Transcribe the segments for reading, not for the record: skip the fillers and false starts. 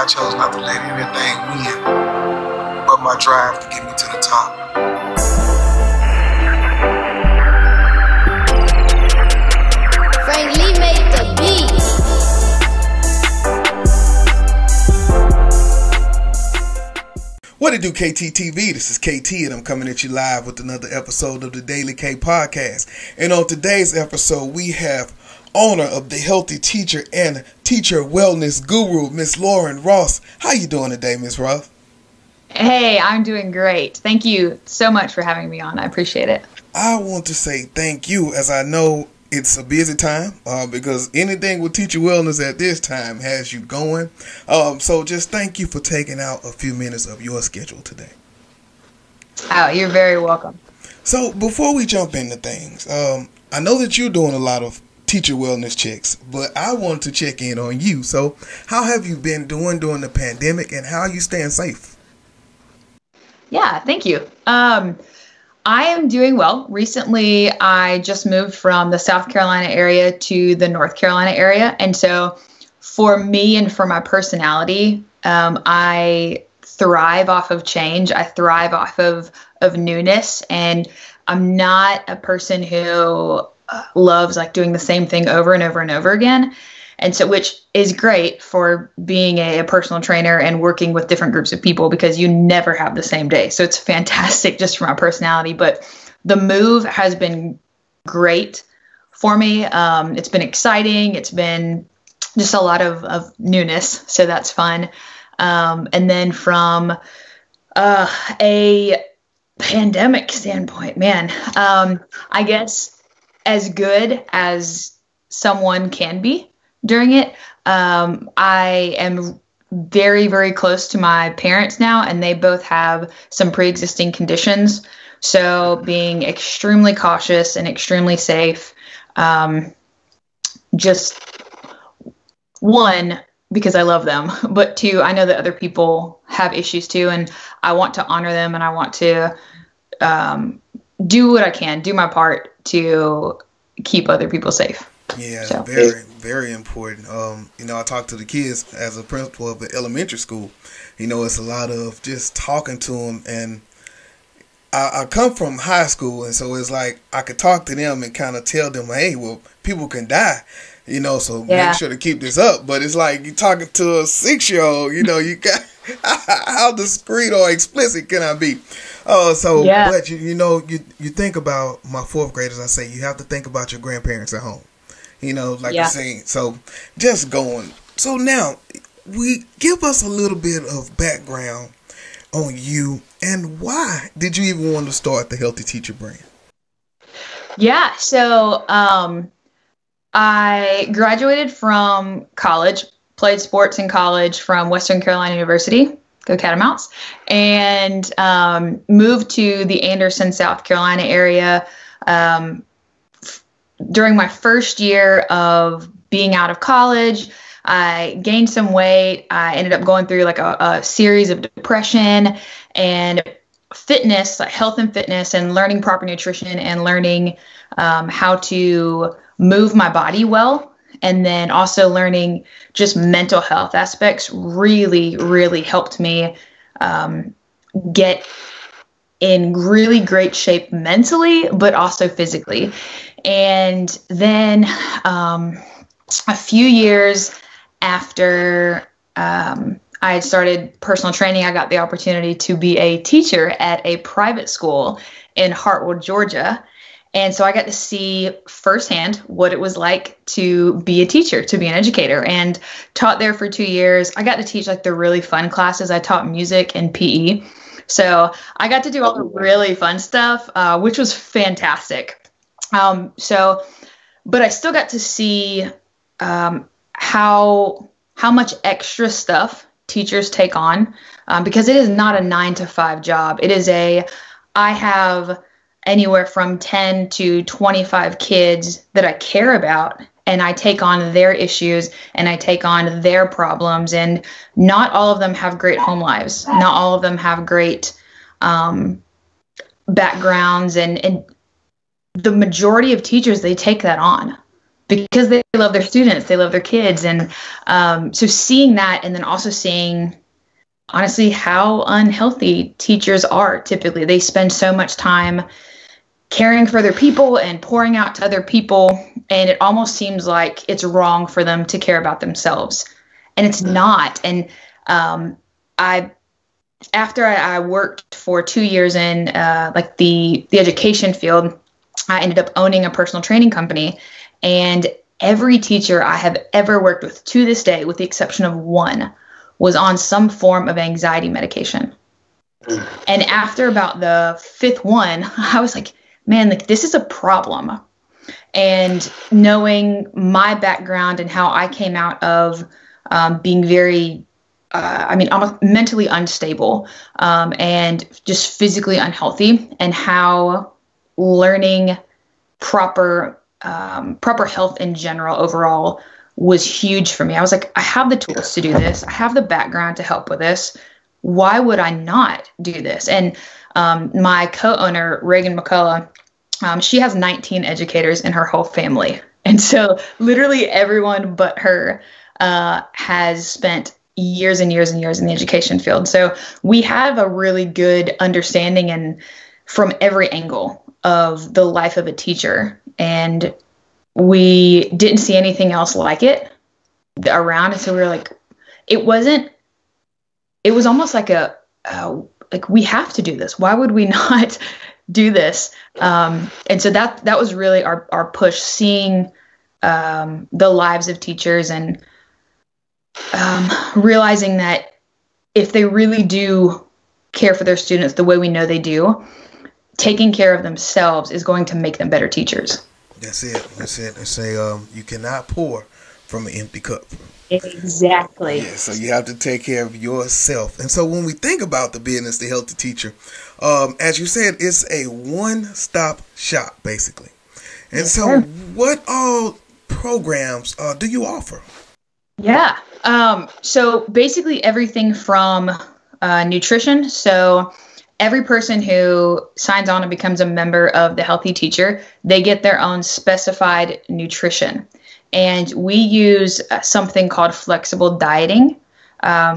I chose not to let anything win but my drive to get me to the top. Frank Lee made the beat. What it do, KTTV? This is KT, and I'm coming at you live with another episode of the Daily K Podcast. And on today's episode, we have owner of the Healthy Teacher and Teacher Wellness Guru, Miss Lauren Ross. How you doing today, Miss Ross? Hey, I'm doing great. Thank you so much for having me on. I appreciate it. I want to say thank you, as I know it's a busy time because anything with teacher wellness at this time has you going. So just thank you for taking out a few minutes of your schedule today. Oh, you're very welcome. So before we jump into things, I know that you're doing a lot of teacher wellness checks, but I want to check in on you. So how have you been doing during the pandemic, and how are you staying safe? Yeah, thank you. I am doing well. Recently, I just moved from the South Carolina area to the North Carolina area. And so for me and for my personality, I thrive off of change. I thrive off of newness. And I'm not a person who loves like doing the same thing over and over and over again. And so, which is great for being a personal trainer and working with different groups of people, because you never have the same day. So it's fantastic just for my personality. But the move has been great for me. It's been exciting. It's been just a lot of newness. So that's fun. And then from a pandemic standpoint, man, I guess as good as someone can be during it. I am very, very close to my parents now, and they both have some pre-existing conditions. So being extremely cautious and extremely safe, just one, because I love them, but two, I know that other people have issues too, and I want to honor them, and I want to do what I can, do my part to keep other people safe. Yeah, so. Very, very important. I talk to the kids as a principal of an elementary school. It's a lot of just talking to them, and I come from high school, and so it's like I could talk to them and kind of tell them, hey, well, people can die, so make sure to keep this up. But it's like you talking to a 6-year-old, you got how discreet or explicit can I be? But you think about my fourth graders. I say you have to think about your grandparents at home. You're saying. So just going. So now we give us a little bit of background on you, and why did you even want to start the Healthy Teacher brand? Yeah. So I graduated from college, played sports in college from Western Carolina University, go Catamounts, and moved to the Anderson, South Carolina area. During my first year of being out of college, I gained some weight. I ended up going through like a series of depression and fitness, like health and fitness, and learning proper nutrition and learning how to move my body well. And then also learning just mental health aspects really, really helped me get in really great shape mentally, but also physically. And then a few years after I had started personal training, I got the opportunity to be a teacher at a private school in Hartwell, Georgia. And so I got to see firsthand what it was like to be a teacher, to be an educator, and taught there for 2 years. I got to teach like the really fun classes. I taught music and PE. So I got to do all the really fun stuff, which was fantastic. But I still got to see how much extra stuff teachers take on, because it is not a 9-to-5 job. It is I have anywhere from 10 to 25 kids that I care about, and I take on their issues and I take on their problems, and not all of them have great home lives. Not all of them have great backgrounds, and the majority of teachers, they take that on. because they love their students, they love their kids. And so seeing that, and then also seeing, honestly, how unhealthy teachers are typically. They spend so much time caring for other people and pouring out to other people, and it almost seems like it's wrong for them to care about themselves. And it's not. And after I worked for 2 years in like the education field, I ended up owning a personal training company. And every teacher I have ever worked with to this day, with the exception of one, was on some form of anxiety medication. And after about the fifth one, I was like, man, like, this is a problem. And knowing my background and how I came out of being very, almost mentally unstable and just physically unhealthy, and how learning proper health in general overall was huge for me. I was like, I have the tools to do this. I have the background to help with this. Why would I not do this? And my co-owner, Reagan McCullough, she has 19 educators in her whole family. And so literally everyone but her has spent years and years and years in the education field. So we have a really good understanding and from every angle of the life of a teacher. And we didn't see anything else like it around. And so we were like, it was almost like like, we have to do this. Why would we not do this? And so that was really our push, seeing the lives of teachers and realizing that if they really do care for their students the way we know they do, taking care of themselves is going to make them better teachers. That's it. It's you cannot pour from an empty cup. Exactly. Yeah, so you have to take care of yourself. And so when we think about the business, the healthy teacher, as you said, it's a one-stop shop, basically. And yes, so sir. What all programs do you offer? Yeah. So basically everything from nutrition. So every person who signs on and becomes a member of the Healthy Teacher, they get their own specified nutrition. And we use something called flexible dieting,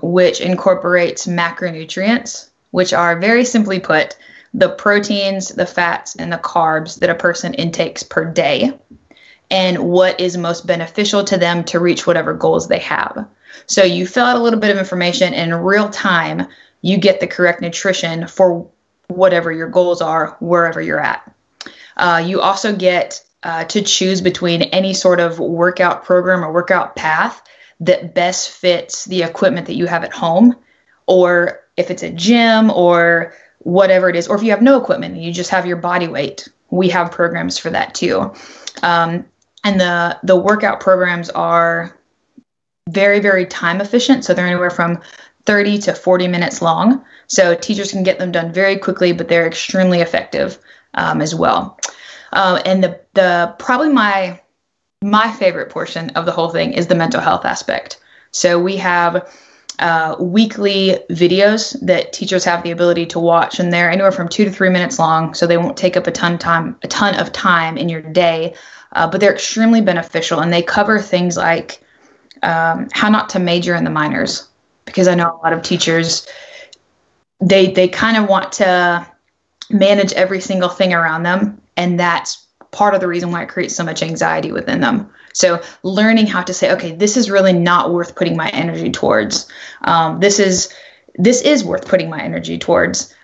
which incorporates macronutrients, which are, very simply put, the proteins, the fats, and the carbs that a person intakes per day, and what is most beneficial to them to reach whatever goals they have. So you fill out a little bit of information, and in real time, you get the correct nutrition for whatever your goals are, wherever you're at. You also get to choose between any sort of workout program or workout path that best fits the equipment that you have at home, or if it's a gym or whatever it is, or if you have no equipment and you just have your body weight, we have programs for that too. And the workout programs are very, very time efficient. So they're anywhere from 30 to 40 minutes long. So teachers can get them done very quickly, but they're extremely effective as well. And the probably my favorite portion of the whole thing is the mental health aspect. So we have weekly videos that teachers have the ability to watch, and they're anywhere from 2 to 3 minutes long, so they won't take up a ton of time in your day, but they're extremely beneficial, and they cover things like how not to major in the minors, because I know a lot of teachers, they kind of want to manage every single thing around them, and that's part of the reason why it creates so much anxiety within them. So learning how to say, okay, this is really not worth putting my energy towards. This is worth putting my energy towards.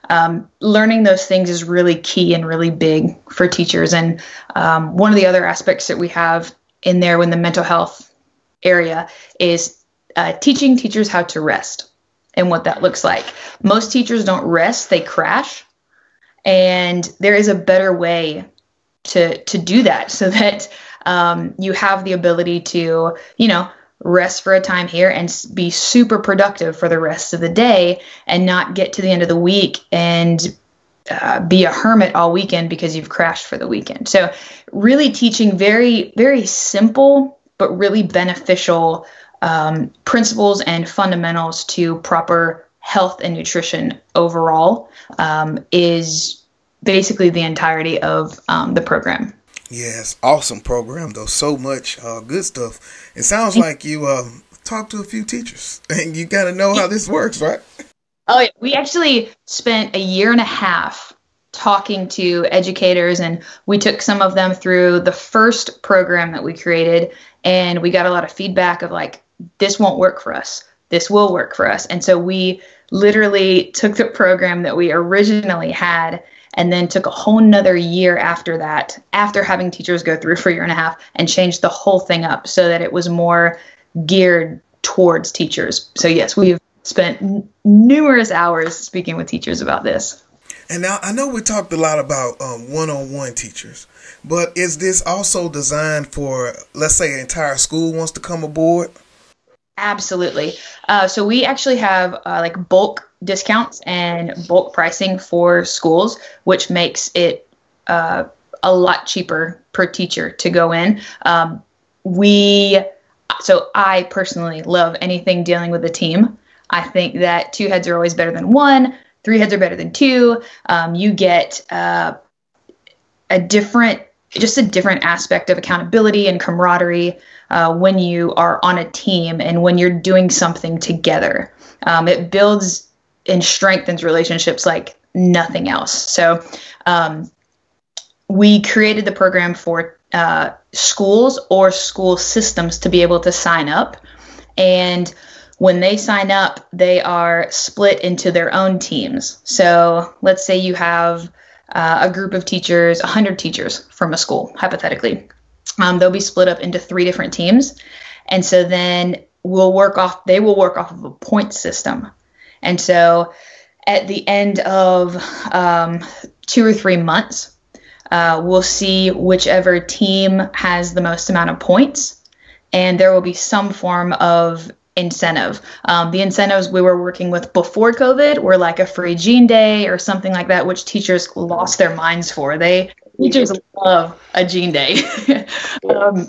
Learning those things is really key and really big for teachers. And one of the other aspects that we have in there in the mental health area is teaching teachers how to rest and what that looks like. Most teachers don't rest, they crash. And there is a better way to do that, so that you have the ability to, rest for a time here and be super productive for the rest of the day, and not get to the end of the week and be a hermit all weekend because you've crashed for the weekend. So really teaching very, very simple but really beneficial principles and fundamentals to proper health and nutrition overall is basically the entirety of the program. Yes, awesome program though. So much good stuff. It sounds like you talked to a few teachers and you got to know how this works, right? Oh, yeah. We actually spent a year and a half talking to educators, and we took some of them through the first program that we created, and we got a lot of feedback of like, this won't work for us. This will work for us. And so we literally took the program that we originally had and then took a whole nother year after that, after having teachers go through for a year and a half, and changed the whole thing up so that it was more geared towards teachers. So yes, we've spent numerous hours speaking with teachers about this. And now I know we talked a lot about one-on-one teachers, but is this also designed for, let's say, an entire school wants to come aboard? Absolutely. So we actually have like bulk discounts and bulk pricing for schools, which makes it a lot cheaper per teacher to go in. So I personally love anything dealing with a team. I think that 2 heads are always better than 1. 3 heads are better than 2. You get a different aspect of accountability and camaraderie when you are on a team and when you're doing something together. It builds and strengthens relationships like nothing else. So we created the program for schools or school systems to be able to sign up. And when they sign up, they are split into their own teams. So let's say you have a group of teachers, 100 teachers from a school, hypothetically. They'll be split up into 3 different teams. And so then they will work off of a point system. And so at the end of 2 or 3 months, we'll see whichever team has the most amount of points, and there will be some form of incentive. The incentives we were working with before COVID were like a free Gene Day or something like that, which teachers lost their minds for. Teachers love a Gene Day. And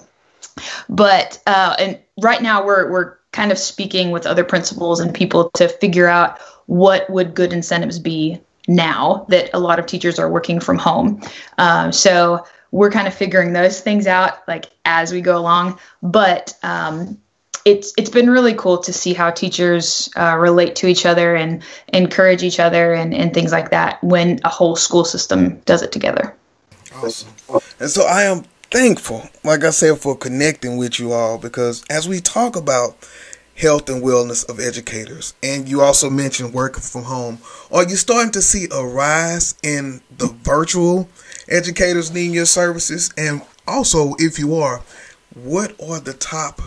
right now we're kind of speaking with other principals and people to figure out what would good incentives be now that a lot of teachers are working from home. So we're kind of figuring those things out like as we go along. But it's been really cool to see how teachers relate to each other and encourage each other and things like that when a whole school system does it together. Awesome. And so I am thankful, like I said, for connecting with you all, because as we talk about health and wellness of educators, and you also mentioned working from home, are you starting to see a rise in the virtual educators needing your services? And also, if you are, what are the top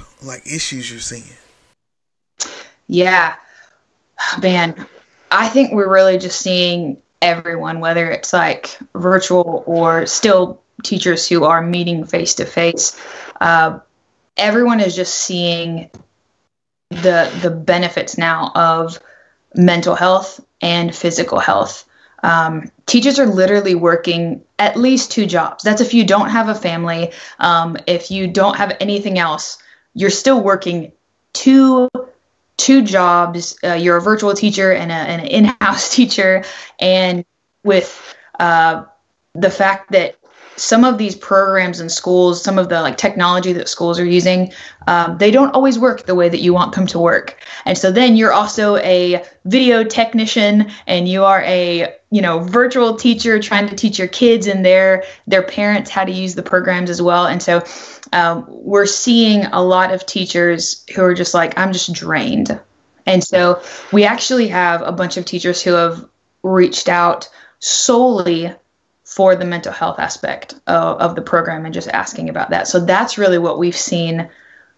issues you're seeing? Yeah, man, I think we're really just seeing everyone, whether it's like virtual or still teachers who are meeting face to face. Everyone is just seeing the benefits now of mental health and physical health. Teachers are literally working at least 2 jobs. That's if you don't have a family. If you don't have anything else, you're still working two jobs. You're a virtual teacher and an in-house teacher. And with the fact that some of these programs in schools, some of the technology that schools are using, they don't always work the way that you want them to work. And so then you're also a video technician and you are a virtual teacher trying to teach your kids and their parents how to use the programs as well. And so we're seeing a lot of teachers who are just like, I'm just drained. And so we actually have a bunch of teachers who have reached out solely for the mental health aspect of the program and just asking about that. So that's really what we've seen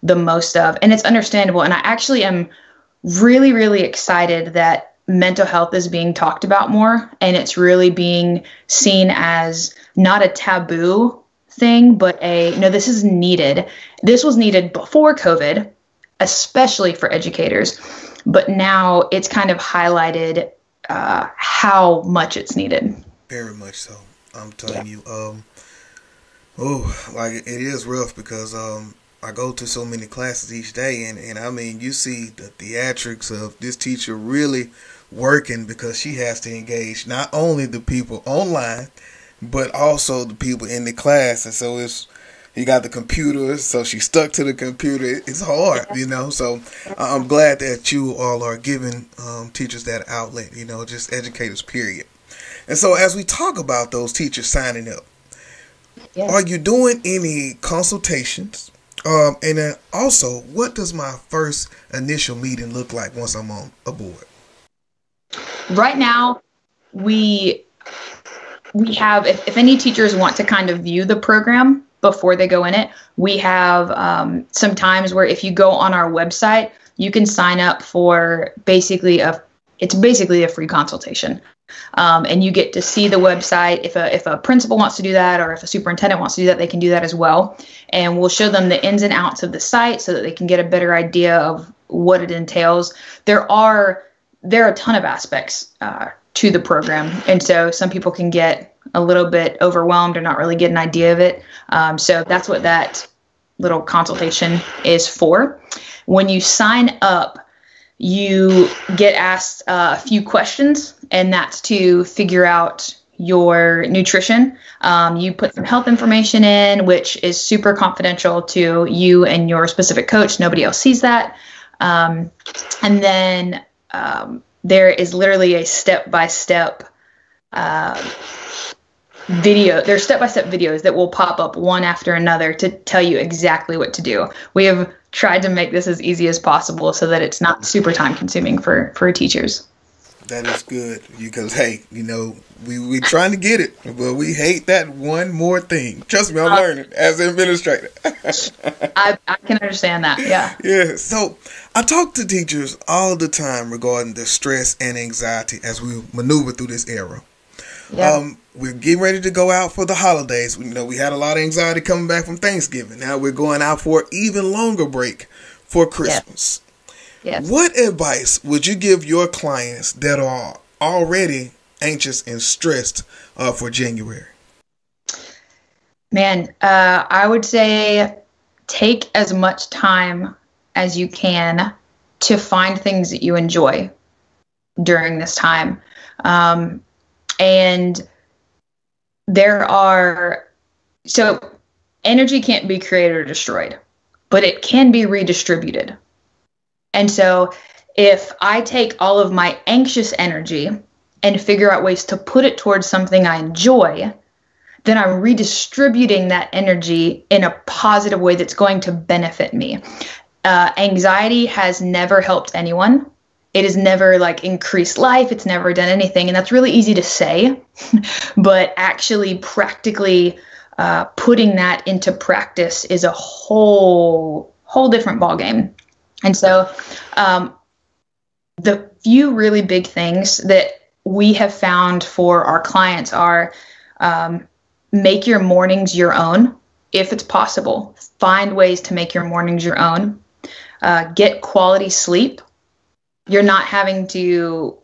the most of. And it's understandable. And I actually am really, really excited that mental health is being talked about more. And it's really being seen as not a taboo thing, but this is needed. This was needed before COVID, especially for educators. But now it's kind of highlighted how much it's needed. Very much so. I'm telling you, it is rough because I go to so many classes each day, and I mean, you see the theatrics of this teacher really working because she has to engage not only the people online, but also the people in the class. And so you got the computer, so she's stuck to the computer. It's hard, So I'm glad that you all are giving teachers that outlet, just educators, period. And so as we talk about those teachers signing up, are you doing any consultations? And then also, what does my first initial meeting look like once I'm on aboard? Right now, we have, if any teachers want to kind of view the program before they go in it, we have some times where if you go on our website, you can sign up for basically a free consultation. And you get to see the website. If a principal wants to do that, or if a superintendent wants to do that, they can do that as well. And we'll show them the ins and outs of the site so that they can get a better idea of what it entails. There are a ton of aspects to the program, and so some people can get a little bit overwhelmed or not really get an idea of it. So that's what that little consultation is for. When you sign up, you get asked a few questions, and that's to figure out your nutrition. You put some health information in, which is super confidential to you and your specific coach. Nobody else sees that. And then there is literally a step-by-step video. There's step-by-step videos that will pop up one after another to tell you exactly what to do. We have tried to make this as easy as possible so that it's not super time-consuming for teachers. That is good, because hey, we trying to get it, but we hate that one more thing. Trust me, I'm learning as an administrator. I can understand that. Yeah. Yeah. So I talk to teachers all the time regarding the stress and anxiety as we maneuver through this era. Yeah. We're getting ready to go out for the holidays. We had a lot of anxiety coming back from Thanksgiving. Now we're going out for an even longer break for Christmas. Yes. What advice would you give your clients that are already anxious and stressed for January? Man, I would say take as much time as you can to find things that you enjoy during this time. And so energy can't be created or destroyed, but it can be redistributed. And so if I take all of my anxious energy and figure out ways to put it towards something I enjoy, then I'm redistributing that energy in a positive way that's going to benefit me. Anxiety has never helped anyone. It has never increased life. It's never done anything. And that's really easy to say, but actually practically putting that into practice is a whole different ballgame. And so the few really big things that we have found for our clients are make your mornings your own, if it's possible. Find ways to make your mornings your own. Get quality sleep. You're not having to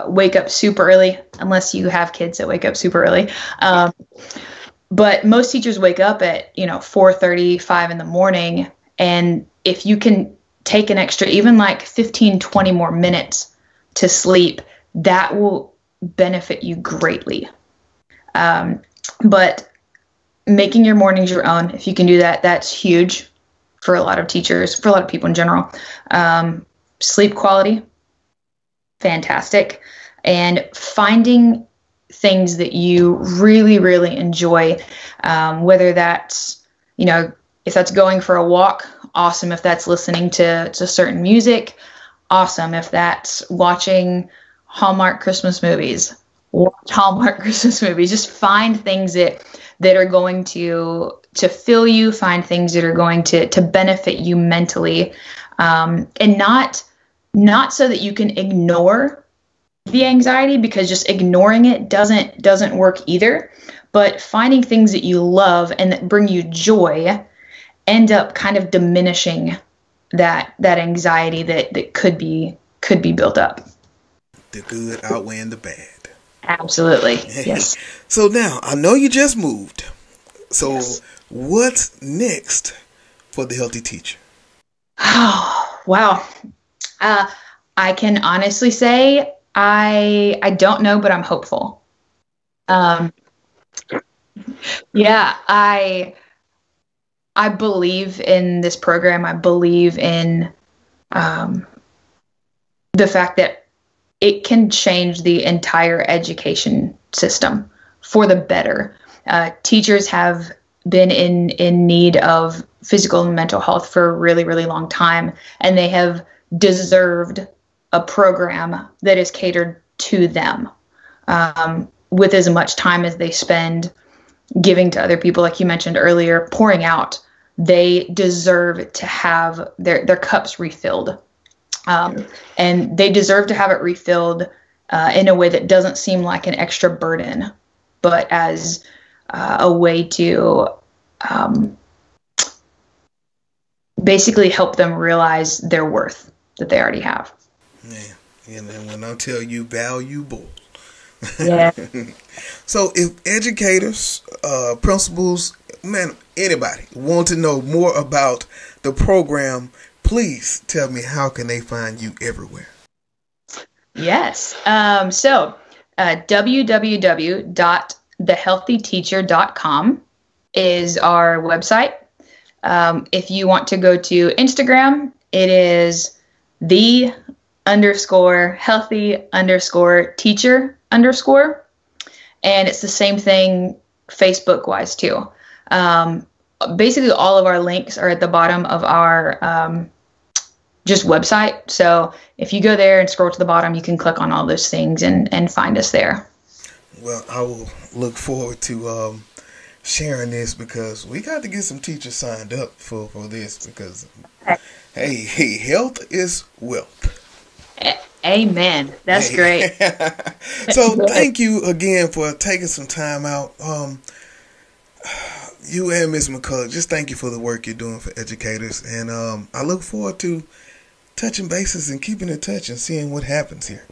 wake up super early, unless you have kids that wake up super early. But most teachers wake up at 4:30, 5 in the morning. And if you can take an extra, even 15, 20 more minutes to sleep, that will benefit you greatly. But making your mornings your own, if you can do that, that's huge for a lot of teachers, for a lot of people in general. Sleep quality, fantastic. And finding things that you really, really enjoy, whether that's, if that's going for a walk, awesome. If that's listening to certain music, awesome. If that's watching Hallmark Christmas movies, watch Hallmark Christmas movies. Just find things that are going to fill you, find things that are going to benefit you mentally, and not so that you can ignore the anxiety, because just ignoring it doesn't work either. But finding things that you love and that bring you joy end up kind of diminishing that anxiety that could be built up. The good outweighing the bad. Absolutely. Yes. So now, I know you just moved. So yes. What's next for the Healthy Teacher? Oh, wow. I can honestly say I don't know, but I'm hopeful. Yeah, I believe in this program. I believe in um, the fact that it can change the entire education system for the better. Teachers have been in need of physical and mental health for a really, really long time, and they have deserved a program that is catered to them, with as much time as they spend giving to other people, like you mentioned earlier, pouring out. They deserve to have their cups refilled. And they deserve to have it refilled in a way that doesn't seem like an extra burden, but as a way to basically help them realize their worth that they already have. Yeah, and then when I tell you valuable. Yeah. So if educators, principals, man, anybody want to know more about the program, please tell me, how can they find you everywhere? Yes. So www.thehealthyteacher.com is our website. If you want to go to Instagram, it is _healthy_teacher_, and it's the same thing Facebook wise too. Basically all of our links are at the bottom of our just website. So if you go there and scroll to the bottom, you can click on all those things and find us there. Well, I will look forward to sharing this, because we got to get some teachers signed up for this, because hey, health is wealth. Amen. That's great. So thank you again for taking some time out. You and Ms. McCullough, just thank you for the work you're doing for educators, and I look forward to touching bases and keeping in touch and seeing what happens here.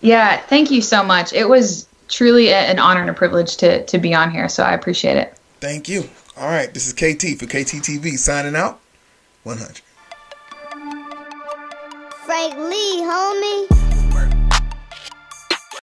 Yeah, thank you so much. It was truly an honor and a privilege to be on here, so I appreciate it. Thank you. All right, this is KT for KTTV signing out. 100. Frank Lee, homie.